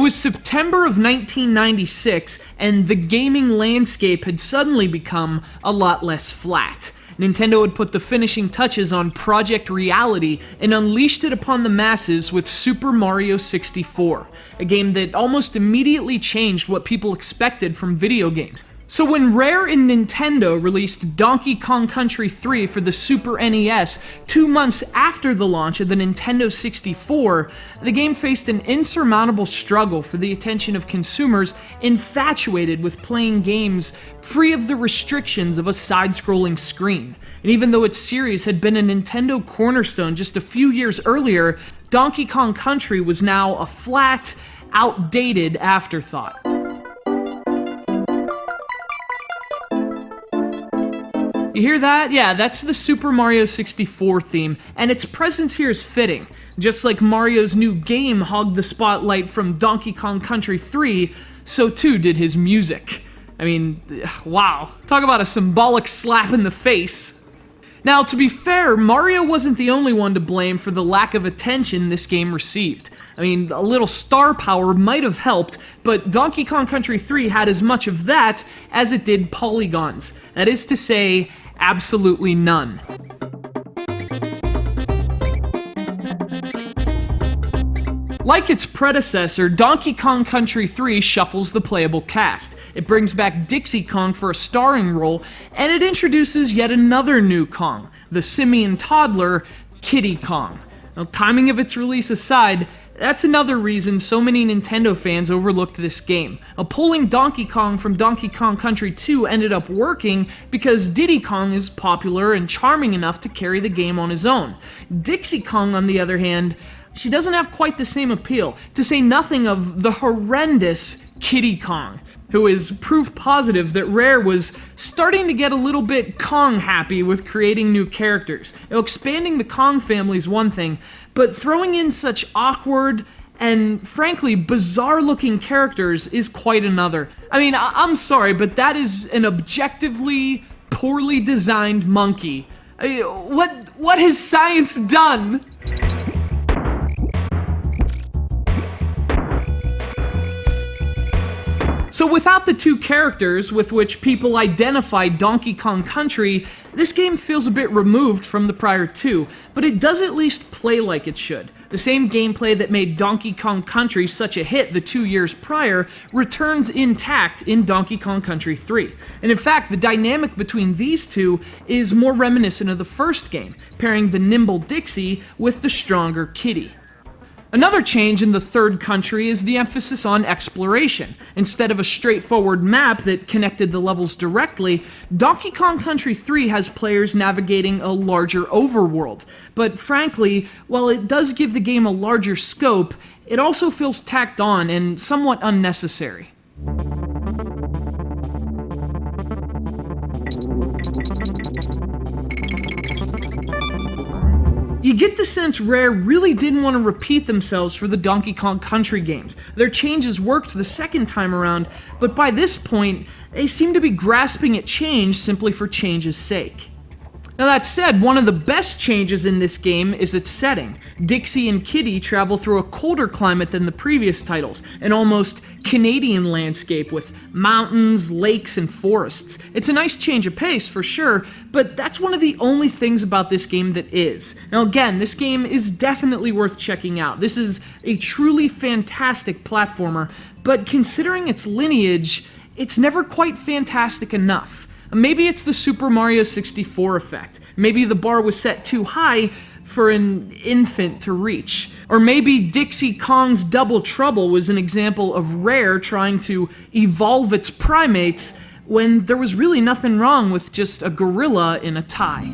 was September of 1996, and the gaming landscape had suddenly become a lot less flat. Nintendo had put the finishing touches on Project Reality and unleashed it upon the masses with Super Mario 64, a game that almost immediately changed what people expected from video games. So when Rare and Nintendo released Donkey Kong Country 3 for the Super NES 2 months after the launch of the Nintendo 64, the game faced an insurmountable struggle for the attention of consumers infatuated with playing games free of the restrictions of a side-scrolling screen. And even though its series had been a Nintendo cornerstone just a few years earlier, Donkey Kong Country was now a flat, outdated afterthought. You hear that? Yeah, that's the Super Mario 64 theme, and its presence here is fitting. Just like Mario's new game hogged the spotlight from Donkey Kong Country 3, so too did his music. I mean, wow. Talk about a symbolic slap in the face. Now, to be fair, Mario wasn't the only one to blame for the lack of attention this game received. I mean, a little star power might have helped, but Donkey Kong Country 3 had as much of that as it did polygons. That is to say, absolutely none. Like its predecessor, Donkey Kong Country 3 shuffles the playable cast. It brings back DIXIE Kong for a starring role, and it introduces yet another new Kong, the simian toddler, Kiddy Kong. Now, timing of its release aside, that's another reason so many Nintendo fans overlooked this game. Pulling Donkey Kong from Donkey Kong Country 2 ended up working because Diddy Kong is popular and charming enough to carry the game on his own. Dixie Kong, on the other hand, she doesn't have quite the same appeal, to say nothing of the horrendous Kiddy Kong, who is proof positive that Rare was starting to get a little bit Kong-happy with creating new characters. Now, expanding the Kong family is one thing, but throwing in such awkward and, frankly, bizarre-looking characters is quite another. I mean, I'm sorry, but that is an objectively poorly designed monkey. I mean, what has science done? So without the two characters with which people identified Donkey Kong Country, this game feels a bit removed from the prior two, but it does at least play like it should. The same gameplay that made Donkey Kong Country such a hit the 2 years prior returns intact in Donkey Kong Country 3. And in fact, the dynamic between these two is more reminiscent of the first game, pairing the nimble Dixie with the stronger Kiddy. Another change in the third country is the emphasis on exploration. Instead of a straightforward map that connected the levels directly, Donkey Kong Country 3 has players navigating a larger overworld. But frankly, while it does give the game a larger scope, it also feels tacked on and somewhat unnecessary. You get the sense Rare really didn't want to repeat themselves for the Donkey Kong Country games. Their changes worked the second time around, but by this point, they seem to be grasping at change simply for change's sake. Now that said, one of the best changes in this game is its setting. Dixie and Kiddy travel through a colder climate than the previous titles, an almost Canadian landscape with mountains, lakes, and forests. It's a nice change of pace for sure, but that's one of the only things about this game that is. Now again, this game is definitely worth checking out. This is a truly fantastic platformer, but considering its lineage, it's never quite fantastic enough. Maybe it's the Super Mario 64 effect. Maybe the bar was set too high for an infant to reach. Or maybe Dixie Kong's Double Trouble was an example of Rare trying to evolve its primates when there was really nothing wrong with just a gorilla in a tie.